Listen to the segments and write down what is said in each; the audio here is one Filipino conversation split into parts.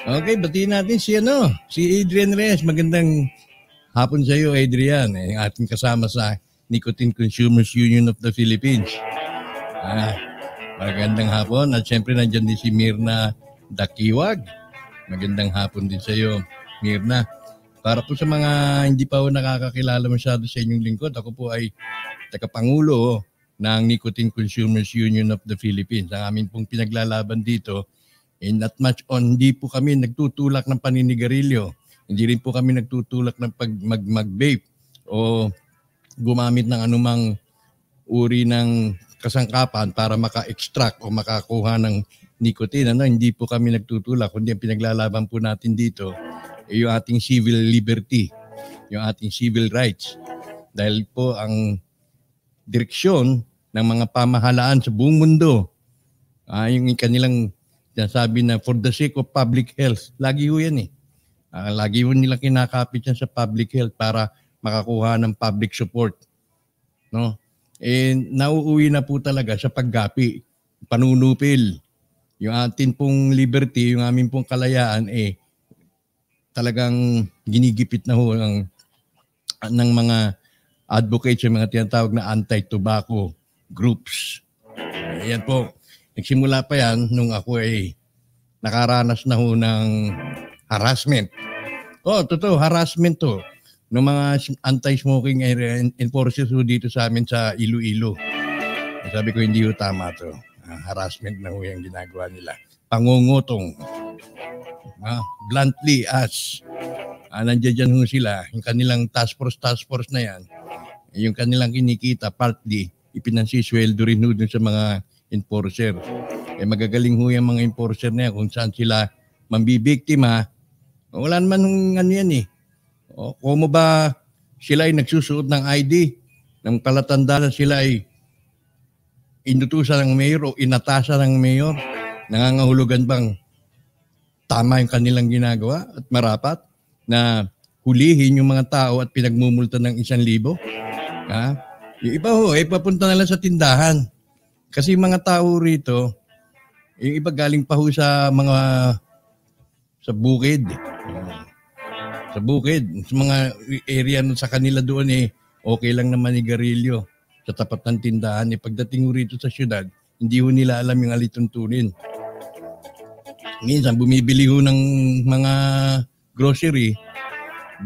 Okay, batiin natin si Adrian Reyes. Magandang hapon sa iyo, Adrian. Ating kasama sa Nicotine Consumers Union of the Philippines. Magandang hapon. At syempre nandiyan din si Mirna Dakiwag. Magandang hapon din sa iyo, Mirna. Para po sa mga hindi pa nakakakilala masyado sa inyong lingkod, ako po ay tagapangulo ng Nicotine Consumers Union of the Philippines. Ang amin pong pinaglalaban dito, not much on, hindi po kami nagtutulak ng paninigarilyo. Hindi rin po kami nagtutulak ng mag-vape o gumamit ng anumang uri ng kasangkapan para maka-extract o makakuha ng nicotine. Hindi po kami nagtutulak, kundi ang pinaglalaban po natin dito yung ating civil liberty, yung ating civil rights. Dahil po ang direksyon ng mga pamahalaan sa buong mundo, yung kanilang sabi na for the sake of public health, lagi ho yan lagi ho nilang kinakapit yan sa public health para makakuha ng public support. No? Nauuwi na po talaga sa paggapi, panunupil. Yung atin pong liberty, yung aming pong kalayaan, talagang ginigipit na ho ng mga advocates, yung mga tinatawag na anti-tobacco groups. Ayan po. Nagsimula pa yan nung ako nakaranas na ho ng harassment. Totoo, harassment to. Ng mga anti-smoking enforcers ho dito sa amin sa Iloilo. Sabi ko, hindi ho tama to. Harassment na ho yung ginagawa nila. Pangungutong. Bluntly as nandiyan ho sila, yung kanilang task force na yan, yung kanilang kinikita partly ipinansisweldo rin ho dun sa mga enforcer. Magagaling ho yung mga enforcer na yan kung saan sila mambibiktima. Wala naman yan kung mo ba sila ay nagsusuot ng ID ng palatandaan sila ay inutusan ng mayor o inatasan ng mayor, nangangahulugan bang tama yung kanilang ginagawa at marapat na hulihin yung mga tao at pinagmumulta ng 1,000? Yung iba papunta na lang sa tindahan. Kasi mga tao rito, yung iba galing pa ho sa bukid. Sa bukid, sa mga area sa kanila doon okay lang na manigarilyo sa tapat ng tindahan. Pagdating ho rito sa syudad, hindi ho nila alam yung alituntunin. Minsan bumibili ho ng mga grocery,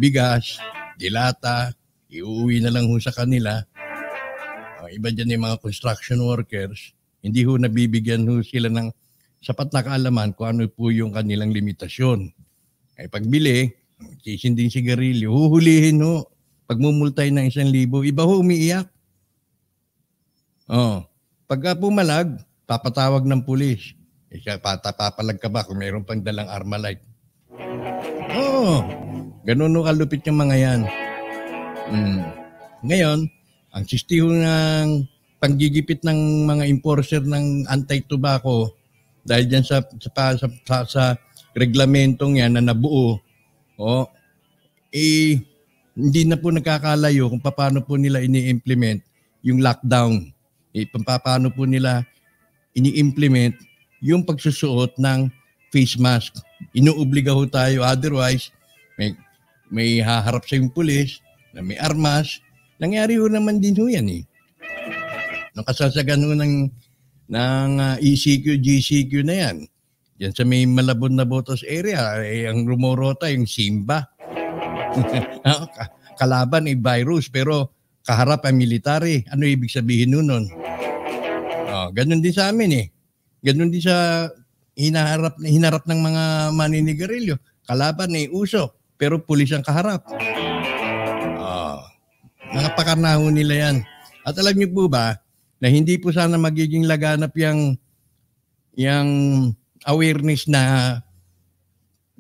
bigas, dilata, iuwi na lang ho sa kanila. Iba dyan yung mga construction workers, hindi ho nabibigyan ho sila ng sapat na kaalaman kung ano po yung kanilang limitasyon. Pagbili, sisinding sigarilyo, huhulihin ho. Pagmumultay ng 1,000, iba ho umiiyak. Pagka pumalag, papatawag ng pulis. Papalag ka ba kung mayroon pang dalang Armalite? Ganun ho kalupit yung mga yan. Ngayon, ang sistiho ng panggigipit ng mga enforcer ng anti-tobacco dahil dyan sa reglamentong yan na nabuo, hindi na po nagkakalayo kung paano po nila ini-implement yung lockdown. Paano po nila ini-implement yung pagsusuot ng face mask. Inuobliga ho tayo, otherwise may haharap sa yung pulis na may armas. Nangyari ho naman din ho yan Nung kasasagan ho ng ECQ, GCQ na yan. Yan sa may Malabon na Botos area, ang rumorota yung Simba. Kalaban virus, pero kaharap ay military. Ano ibig sabihin nun? Ganun din sa amin Ganun din sa hinarap ng mga maninigarilyo. Kalaban uso, pero pulis ang kaharap. Nakapakarnaho nila yan. At alam niyo po ba, na hindi po sana magiging laganap yung awareness na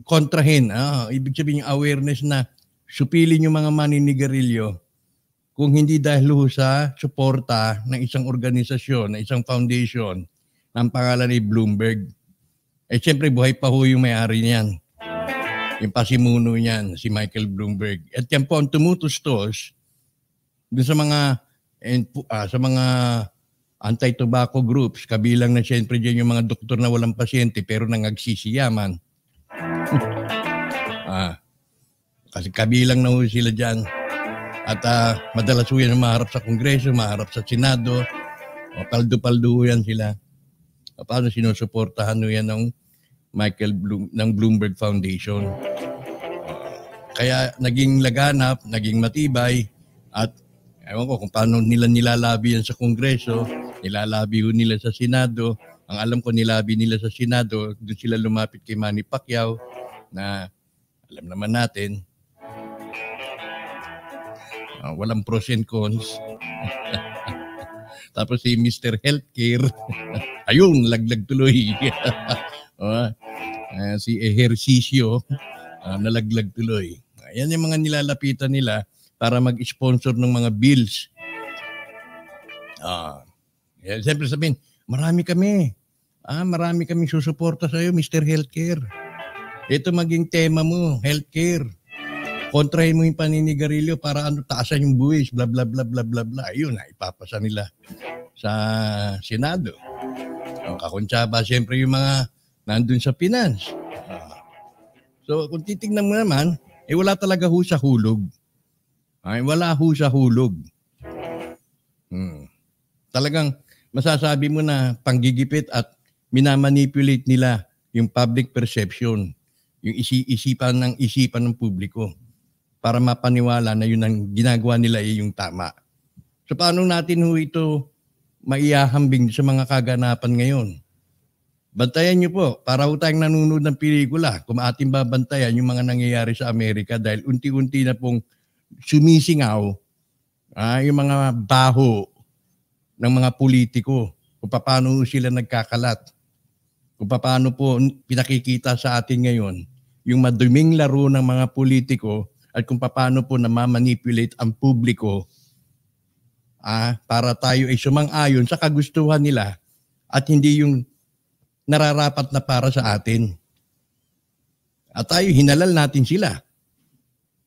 kontrahin. Ibig sabihin yung awareness na supilin yung mga maninigarilyo kung hindi dahil sa suporta ng isang organisasyon, ng isang foundation, ng pangalan ni Bloomberg. Siyempre buhay pa ho yung may-ari niyan. Yung pasimuno niyan, si Michael Bloomberg. At yan po ang tumutustos dun sa mga anti-tobacco groups, kabilang na siyempre dyan yung mga doktor na walang pasyente pero nangagsisiyaman. Kasi kabilang na ho sila dyan. At madalas ho yan maharap sa Kongreso, maharap sa Senado. Paldo-paldo ho yan sila. Paano sinusuportahan ho yan ng ng Bloomberg Foundation. Kaya naging laganap, naging matibay, at ewan ko kung paano nila nilalabi yan sa Kongreso, nilalabi ho nila sa Senado. Ang alam ko nilabi nila sa Senado, doon sila lumapit kay Manny Pacquiao na alam naman natin, walang pros and cons. Tapos si Mr. Healthcare, ayun, laglag tuloy. Si Ejercicio, nalaglag tuloy. Yan yung mga nilalapitan nila para mag-sponsor ng mga bills. Siyempre sabihin, marami kami. Marami kaming susuporta sa iyo, Mr. Healthcare. Ito maging tema mo, healthcare. Kontrahin mo yung paninigarilyo para taasan yung buwis, bla bla bla bla bla bla. Ayun, ipapasa nila sa Senado. Kakuntsaba, siyempre yung mga nandun sa finance. So kung titignan mo naman, wala talaga ho sa hulog. Wala ho sa hulog. Talagang masasabi mo na panggigipit at minamanipulate nila yung public perception, yung isipan ng publiko para mapaniwala na yun ang ginagawa nila yung tama. So paano natin ho ito maiyahambing sa mga kaganapan ngayon? Bantayan niyo po, para ho tayong nanonood ng pelikula kung ating babantayan yung mga nangyayari sa Amerika dahil unti-unti na pong sumisingaw yung mga baho ng mga politiko kung paano sila nagkakalat. Kung paano po pinakikita sa atin ngayon yung maduming laro ng mga politiko at kung paano po namamanipulate ang publiko para tayo ay sumang-ayon sa kagustuhan nila at hindi yung nararapat na para sa atin. At tayo, hinalal natin sila.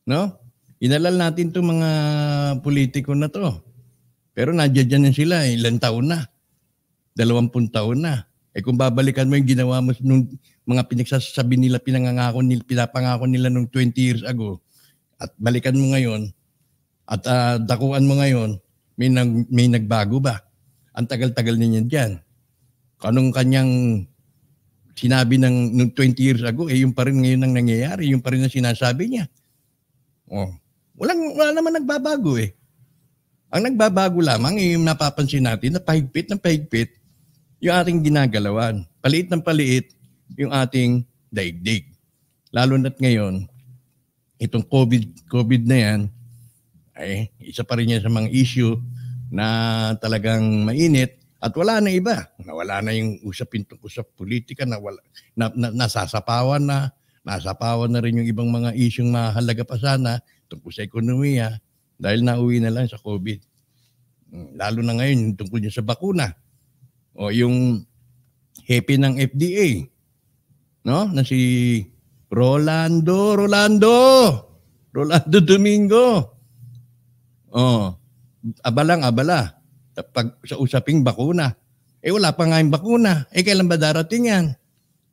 No? Hinalal natin itong mga politiko na to. Pero nandiyan na sila, ilang taon na. 20 taon na. Kung babalikan mo yung ginawa mo nung mga pinagsasabi nila, pinapangako nila nung 20 years ago, at balikan mo ngayon, at dakuan mo ngayon, may nagbago ba? Ang tagal-tagal niya dyan. Anong kanyang sinabi nung 20 years ago, yung pa rin ngayon ang nangyayari, yung pa rin ang sinasabi niya. Wala naman nagbabago . Ang nagbabago lamang yung napapansin natin na pahigpit yung ating ginagalawan. Paliit ng paliit yung ating daigdig. Lalo na't ngayon, itong COVID na yan, isa pa rin yan sa mga issue na talagang mainit at wala na iba. Nawala na yung usapin tungkol sa politika, nasasapawan na rin yung ibang mga isyung mahalaga pa sana tungkol sa ekonomiya dahil nauwi na lang sa COVID. Lalo na ngayon tungkol sa bakuna. Yung hepe ng FDA, no? Na si Rolando Domingo. Abala. Pag sa usaping bakuna. Wala pa nga yung bakuna. Kailan ba darating yan?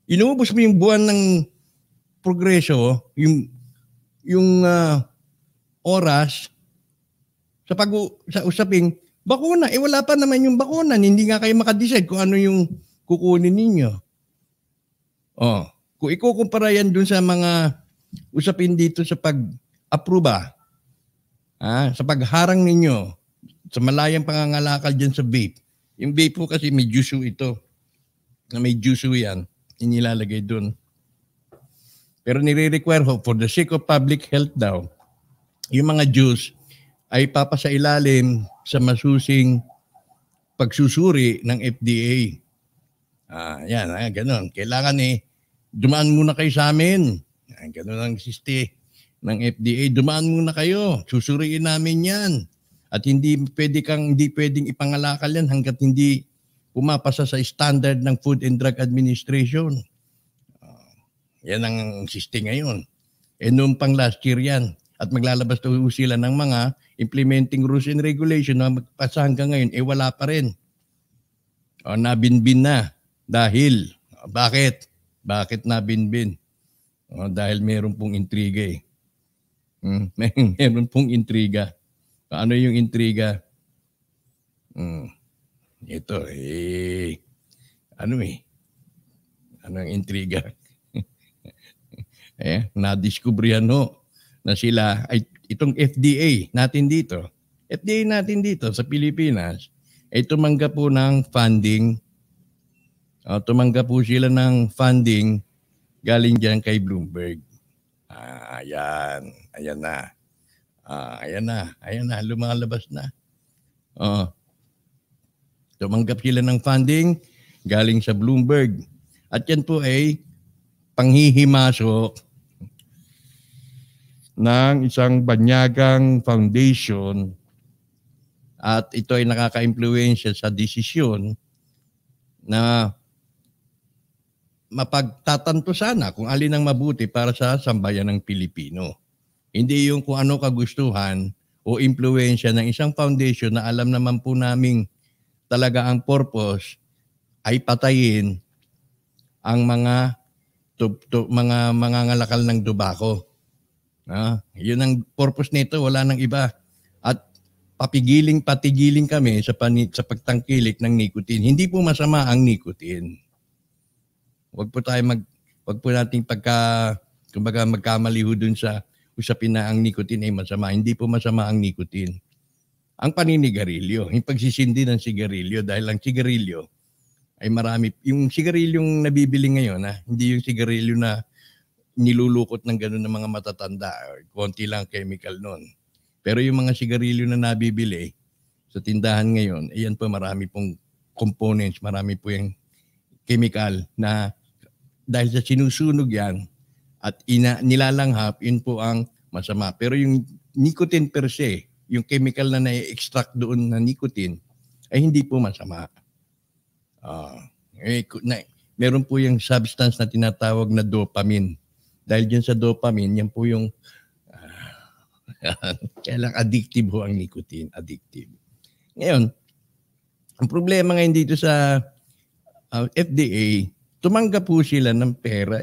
Inuubos mo yung buwan ng progreso, yung oras sa usaping bakuna. Wala pa naman yung bakuna. Hindi nga kayo makadecide kung ano yung kukunin ninyo. Kung ikukumpara yan dun sa mga usapin dito sa pag-aproba, sa pagharang ninyo, sa malayang pangangalakal dyan sa vape. Yung vape po kasi may juice ito. May juice yan. Inilalagay dun. Pero nire-require for the sake of public health daw, yung mga juice ay papasailalim sa masusing pagsusuri ng FDA. Ganun. Kailangan dumaan muna kayo sa amin. Ganun ang siste ng FDA. Dumaan muna kayo. Susuriin namin yan. At hindi pwedeng ipangalakal yan hanggat hindi pumapasa sa standard ng Food and Drug Administration. Yan ang siste ngayon. Noong pang last year yan. At maglalabas daw sila ng mga implementing rules and regulation na magpasa hanggang ngayon, wala pa rin. Nabinbin na. Dahil, bakit? Bakit nabinbin? Dahil meron pong intriga eh. Meron pong intriga. Ano yung intriga? Ito ano ang intriga? Nadiskubrihan na sila ay itong FDA natin dito sa Pilipinas ay tumanggap po ng funding. Tumanggap po sila ng funding galing diyan kay Bloomberg. Ayan na, lumalabas na. Tumanggap sila ng funding galing sa Bloomberg. At yan po ay panghihimasok ng isang banyagang foundation at ito ay nakaka-impluwensya sa desisyon na mapagtatanto sana kung alin ang mabuti para sa sambayan ng Pilipino. Hindi yung kung ano kagustuhan o impluwensya ng isang foundation na alam naman po naming talaga ang purpose ay patayin ang mga mangangalakal ng tobacco. Yun ang purpose nito, wala nang iba. At patigilin kami sa pagtangkilik ng nicotine. Hindi po masama ang nicotine. Wag po nating magkamaliho dun sa usapin na ang nicotine ay masama. Hindi po masama ang nicotine. Ang paninigarilyo, yung pagsisindi ng sigarilyo, dahil ang sigarilyo ay marami. Yung sigarilyong nabibili ngayon, hindi yung sigarilyo na nilulukot ng gano'n ng mga matatanda. Konti lang chemical nun. Pero yung mga sigarilyo na nabibili sa tindahan ngayon, ayan po marami pong components, marami po yung chemical na dahil sa sinusunog yan at nilalanghap, yun po ang masama. Pero yung nicotine per se, yung chemical na na-extract doon na nicotine, ay hindi po masama. Meron po yung substance na tinatawag na dopamine. Dahil dyan sa dopamine, yan po yung kailang addictive ho ang nicotine. Addictive. Ngayon, ang problema ngayon dito sa FDA, tumanggap po sila ng pera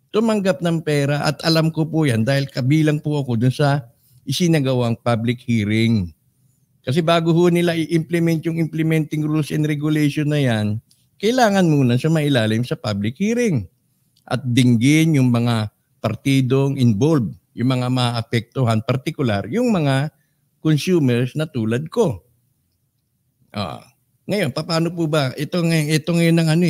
Tumanggap ng pera at alam ko po yan dahil kabilang po ako dun sa isinagawang public hearing. Kasi bago ho nila i-implement yung implementing rules and regulation na yan, kailangan muna sumailalim sa public hearing at dinggin yung mga partidong involved, yung mga maapektuhan, particular, yung mga consumers na tulad ko. Ngayon, paano po ba? Ito ngayon ang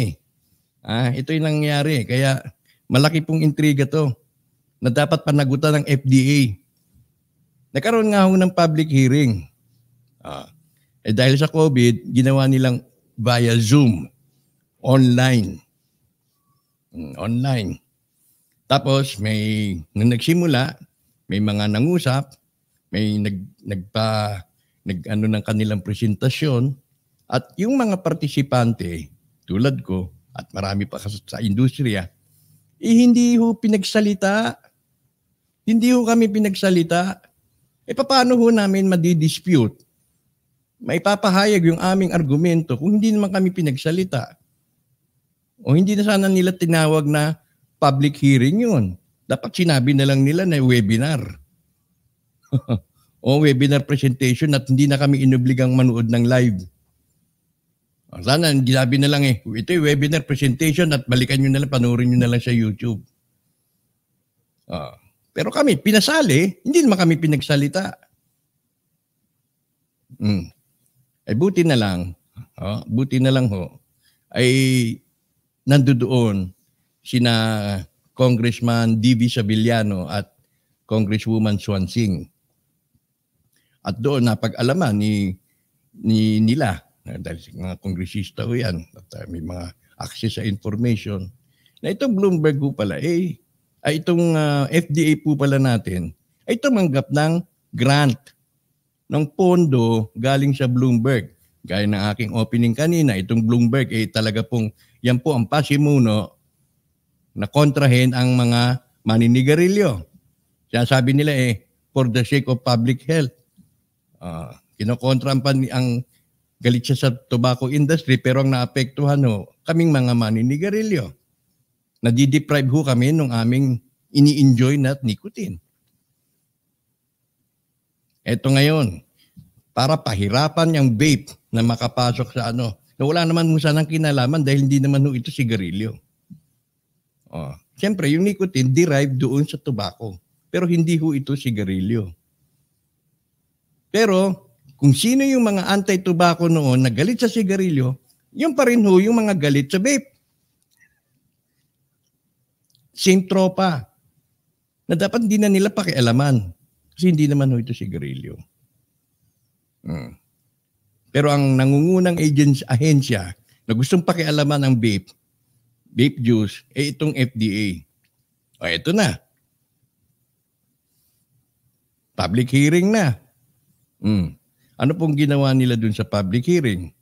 ito yung nangyari. Kaya malaki pong intriga to na dapat panagutan ng FDA. Nagkaroon nga ho ng public hearing. Dahil sa COVID, ginawa nilang via Zoom, online. Tapos nung nagsimula, may mga nangusap, may nag-ano ng kanilang presentasyon at yung mga partisipante tulad ko at marami pa sa industriya, hindi ho pinagsalita. Hindi ho kami pinagsalita. Paano ho namin madidispute? May papahayag yung aming argumento kung hindi naman kami pinagsalita. O hindi na sana nila tinawag na public hearing yun. Dapat sinabi na lang nila na webinar. O webinar presentation at hindi na kami inobligang manood ng live. Sana ginabi na lang ito yung webinar presentation at balikan nyo na lang, panoorin nyo na lang sa YouTube. Pero kami, pinasali, hindi naman kami pinagsalita. Buti na lang ay nandoon sina Congressman D.V. Sabillano at Congresswoman Swansing. At doon napag-alaman nila, dahil mga kongresista ho yan, at may mga access sa information, na itong Bloomberg po pala, itong FDA po pala natin, ay tumanggap ng grant, ng pondo galing sa Bloomberg. Gaya ng aking opening kanina, itong Bloomberg talaga pong, yan po ang pasimuno na kontrahin ang mga maninigarilyo. Sabi nila for the sake of public health. Kinokontra ang galit siya sa tobacco industry pero ang naapektuhan kaming mga maninigarilyo. Nadideprive ho kami ng aming ini-enjoy na nicotine. Eto ngayon, para pahirapan yung vape na makapasok sa na wala naman mo sanang kinalaman dahil hindi naman ho ito sigarilyo. Siyempre, yung nicotine derived doon sa tobacco. Pero hindi ho ito sigarilyo. Pero, kung sino yung mga anti-tobacco noon na galit sa sigarilyo, yung pa rin ho yung mga galit sa vape. Same tropa. Na dapat hindi na nila pakialaman. Kasi hindi naman ho ito sigarilyo. Pero ang nangungunang ahensya na gustong pakialaman ang vape juice, itong FDA. Ito na. Public hearing na. Ano pong ginawa nila dun sa public hearing?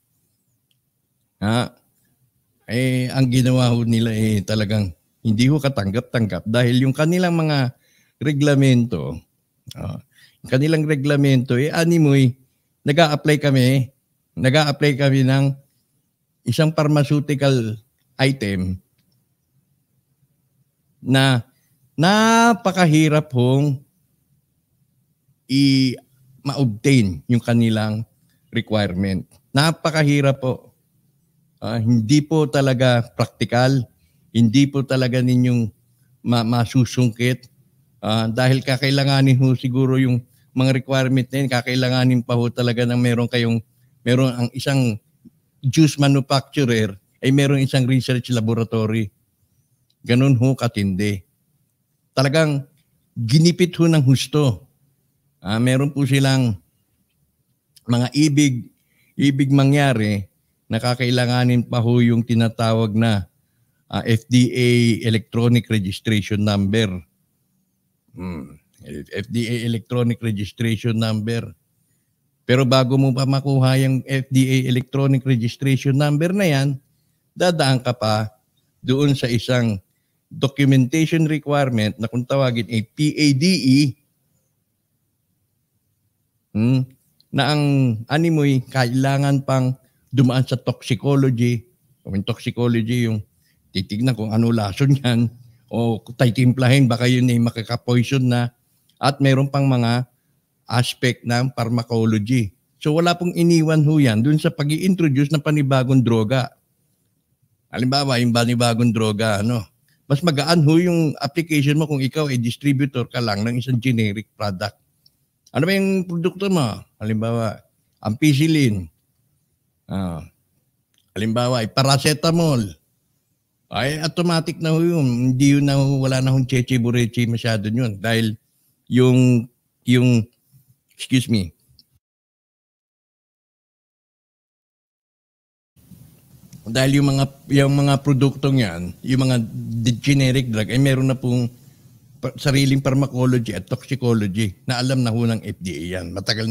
Ang ginawa ho nila talagang hindi ho katanggap-tanggap dahil yung kanilang mga reglamento, animoy, nag-a-apply kami ng isang pharmaceutical item na napakahirap hong ma-obtain yung kanilang requirement. Napakahirap po. Hindi po talaga practical, hindi po talaga ninyong masusungkit dahil kakailanganin ho siguro yung mga requirement na yun, kakailanganin pa ho talaga ng meron ang isang juice manufacturer ay meron isang research laboratory. Ganun ho katindi. Talagang ginipit ho ng husto. Meron po silang mga ibig mangyari na kakailanganin pa ho yung tinatawag na FDA Electronic Registration Number. FDA Electronic Registration Number. Pero bago mo pa makuha yung FDA Electronic Registration Number na yan, dadaan ka pa doon sa isang documentation requirement na kung tawagin ay PADE na ang animoy kailangan pang dumaan sa toxicology. Yung toxicology yung titignan kung ano lason yan o titimplahin baka yun ay makaka-poison na at mayroon pang mga aspect ng pharmacology. So wala pong iniwan ho yan dun sa pag-i-introduce ng panibagong droga. Halimbawa, yung panibagong droga, mas magaan ho yung application mo kung ikaw ay distributor ka lang ng isang generic product. Ano ba yung produkto mo? Halimbawa, ampicillin. Halimbawa, ay paracetamol. Ay automatic na ho yun. Hindi yun na wala na hong cheche-bureche masyado yun. Dahil yung excuse me, dahil yung mga produktong yan, yung mga generic drug ay meron na pong sariling pharmacology at toxicology na alam na ho ng FDA yan. Matagal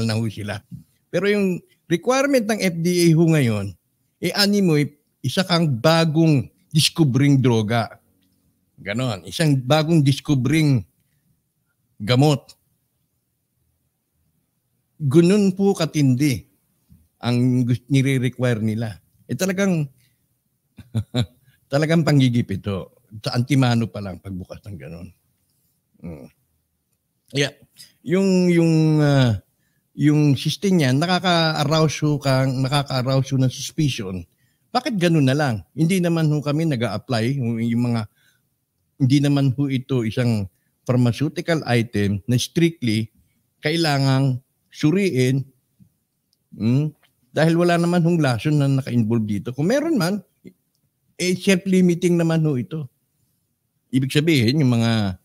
na ho sila. Pero yung requirement ng FDA ho ngayon, animoy, isa kang bagong discovering droga. Ganon. Isang bagong discovering gamot. Ganun po katindi ang nire-require nila. Talagang panggigipit ito. Sa antimano pa lang pagbukas ng ganon. Yeah. Yung system niyan nakaka-arouse ng suspicion. Bakit ganun na lang? Hindi naman ho kami nag-a-apply hindi naman ho ito isang pharmaceutical item na strictly kailangang suriin dahil wala naman hong lason na naka-involve dito. Kung meron man, self-limiting naman ho ito. Ibig sabihin, yung mga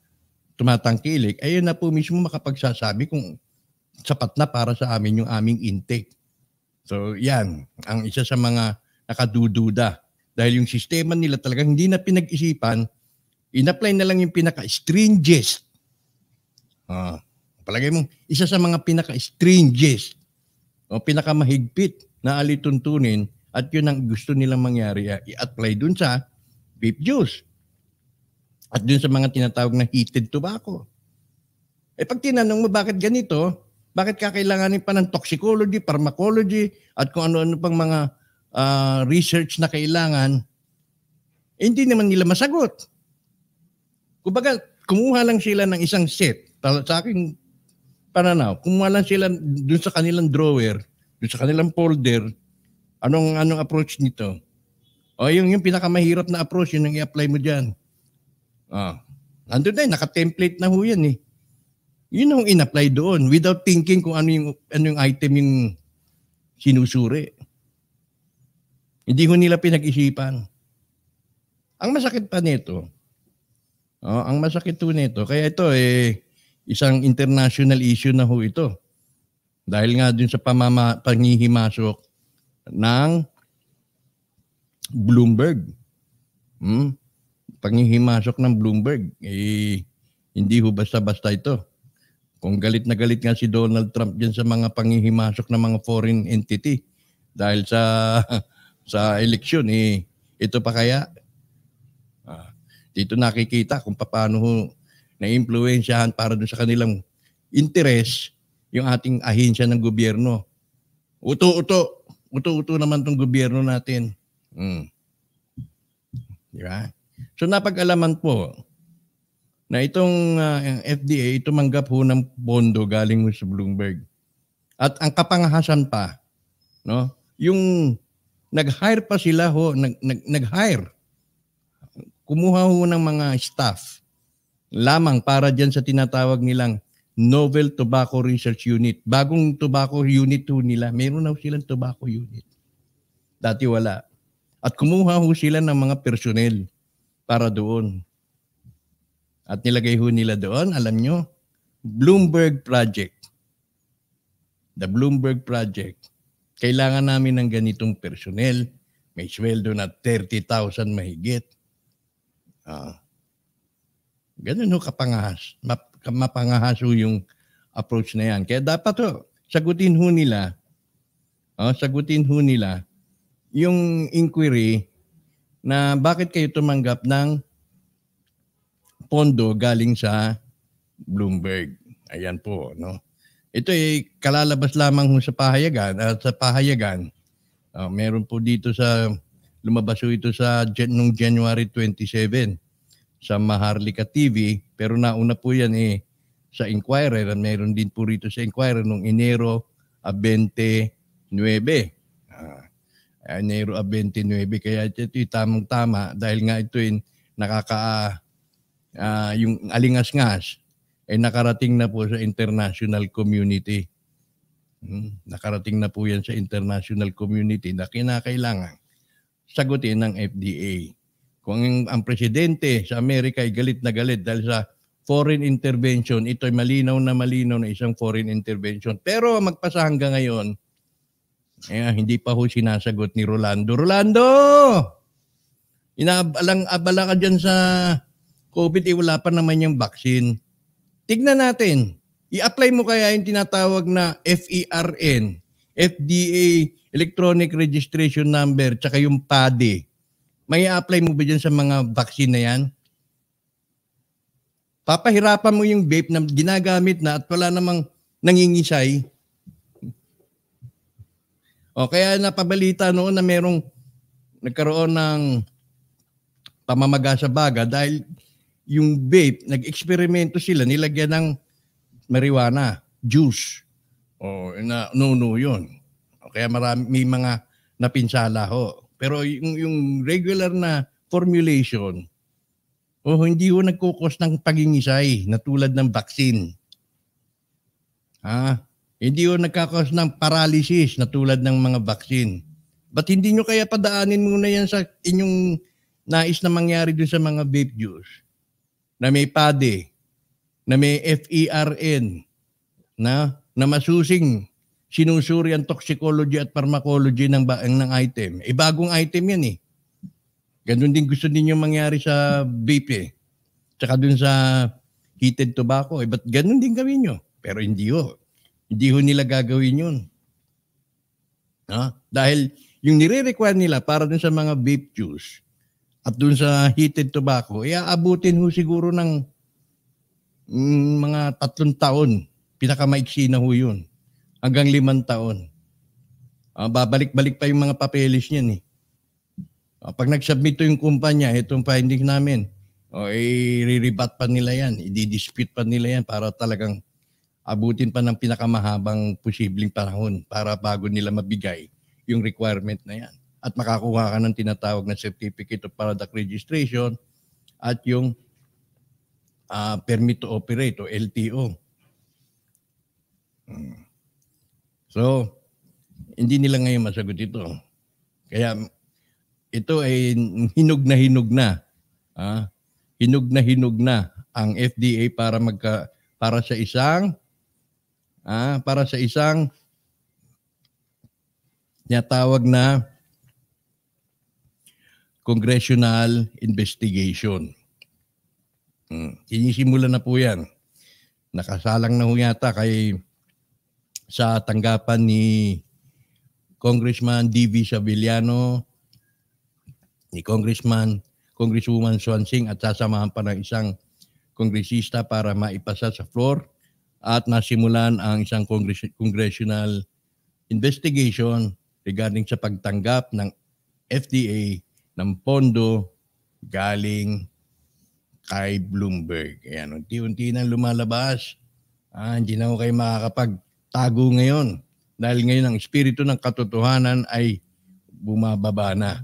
tumatangkilik, ayun na po mismo makapagsasabi kung sapat na para sa amin yung aming intake. So yan, ang isa sa mga nakadududa. Dahil yung sistema nila talagang hindi na pinag-isipan, in-apply na lang yung pinaka-stringent. Palagay mo, isa sa mga pinaka-stringent o pinakamahigpit na alituntunin at yun ang gusto nilang mangyari, i-apply dun sa vape juice at dun sa mga tinatawag na heated tobacco. Pag tinanong mo bakit ganito, bakit kakailanganin pa ng toxicology, pharmacology at kung ano-ano pang mga research na kailangan, hindi naman nila masagot. Kumbaga, kumuha lang sila ng isang set. Sa aking pananaw, kumuha lang sila dun sa kanilang drawer, dun sa kanilang folder, anong approach nito. O yung pinakamahirap na approach, yun ang i-apply mo dyan. Andun na, naka-template na ho yan eh. Yun ang in-apply doon without thinking kung ano yung item yung sinusuri. Hindi ho nila pinag-isipan. Ang masakit pa nito, kaya ito isang international issue na ho ito. Dahil nga dun sa panghihimasok ng Bloomberg. Panghihimasok ng Bloomberg, hindi ho basta-basta ito. Kung galit na galit nga si Donald Trump dyan sa mga panghihimasok ng mga foreign entity dahil sa eleksyon, ito pa kaya? Dito nakikita kung paano ho na-impluwensyahan para doon sa kanilang interes yung ating ahensya ng gobyerno. Uto naman tong gobyerno natin. Di ba? So napag-alaman po na itong FDA tumanggap ho ng pondo galing sa Bloomberg. At ang kapangahasan pa, no, yung nag-hire pa sila ho, nag-hire. Kumuha ho ng mga staff lamang para dyan sa tinatawag nilang Novel Tobacco Research Unit. Bagong tobacco unit ho nila. Meron na ho silang tobacco unit. Dati wala. At kumuha ho sila ng mga personnel para doon. At nilagay ho nila doon, alam nyo, Bloomberg Project. The Bloomberg Project. Kailangan namin ng ganitong personnel. May sweldo na 30,000 mahigit. Ganun ho mapangahas ho yung approach na yan. Kaya dapat ho, sagutin ho nila yung inquiry na bakit kayo tumanggap ng pondo galing sa Bloomberg. Ayan po, no? Ito ay kalalabas lamang ho sa pahayagan. Meron po dito lumabas ho ito nung January 27 sa Maharlika TV, pero nauna po yan sa Inquirer. Meron din po rito sa Inquirer nung Enero 29. Enero 29. Kaya ito tamang-tama dahil nga ito yung alingas-ngas ay nakarating na po sa international community. Nakarating na po yan sa international community na kinakailangan sagutin ng FDA. Kung ang presidente sa Amerika ay galit na galit dahil sa foreign intervention, ito ay malinaw na isang foreign intervention. Pero magpasa hanggang ngayon, hindi pa ho sinasagot ni Rolando. Rolando! Inaabalang-abala ka dyan sa COVID, wala pa naman yung vaccine. Tignan natin. I-apply mo kaya yung tinatawag na FERN, FDA Electronic Registration Number, tsaka yung PADE. May i-apply mo ba dyan sa mga vaccine na yan? Papahirapan mo yung vape na ginagamit na at wala namang nangingisay. Kaya napabalita noon na nagkaroon ng pamamaga sa baga dahil yung vape, nag-eksperimento sila, nilagyan ng marijuana, juice. Nuno yun. Kaya may mga napinsala ho. Pero yung regular na formulation, hindi ho nagkukos ng pagingisay na tulad ng vaccine. Hindi ho nagkakos ng paralysis na tulad ng mga vaccine. Ba't hindi nyo kaya padaanin muna yan sa inyong nais na mangyari dun sa mga vape juice? Na may PADE, na may FERN, na masusing sinusuri ang toxicology at pharmacology ng item. Bagong item yan eh. Ganun din gusto ninyo mangyari sa vape Tsaka dun sa heated tobacco. Ba't ganun din gawin nyo? Pero hindi ho. Hindi ho nila gagawin yun. Dahil yung nire-require nila para dun sa mga vape juice at dun sa heated tobacco, aabutin ho siguro ng mga 3 taon. Pinakamaiksi na ho yun. Hanggang 5 taon. Babalik-balik pa yung mga papeles niyan Pag nag-submit to yung kumpanya, itong findings namin, i-rebat pa nila yan, i-dispute pa nila yan para talagang abutin pa ng pinakamahabang posibleng panahon para bago nila mabigay yung requirement na yan. At makakuha ka ng tinatawag na Certificate of Product Registration at yung Permit to Operate o LTO. So, hindi nila ngayon masagot ito. Kaya ito ay hinog na hinog na. Hinog na hinog na ang FDA para sa isang tinatawag na congressional investigation. Sinisimula na po yan. Nakasalang na ho yata sa tanggapan ni Congressman D.V. Savillano, ni Congresswoman Swansing at sasamahan pa ng isang kongresista para maipasa sa floor at nasimulan ang isang congressional investigation regarding sa pagtanggap ng FDA ng pondo galing kay Bloomberg. Ayan, unti-unti nang lumalabas. Hindi na ko kayo makakapagtago ngayon dahil ngayon ang espiritu ng katotohanan ay bumababa na.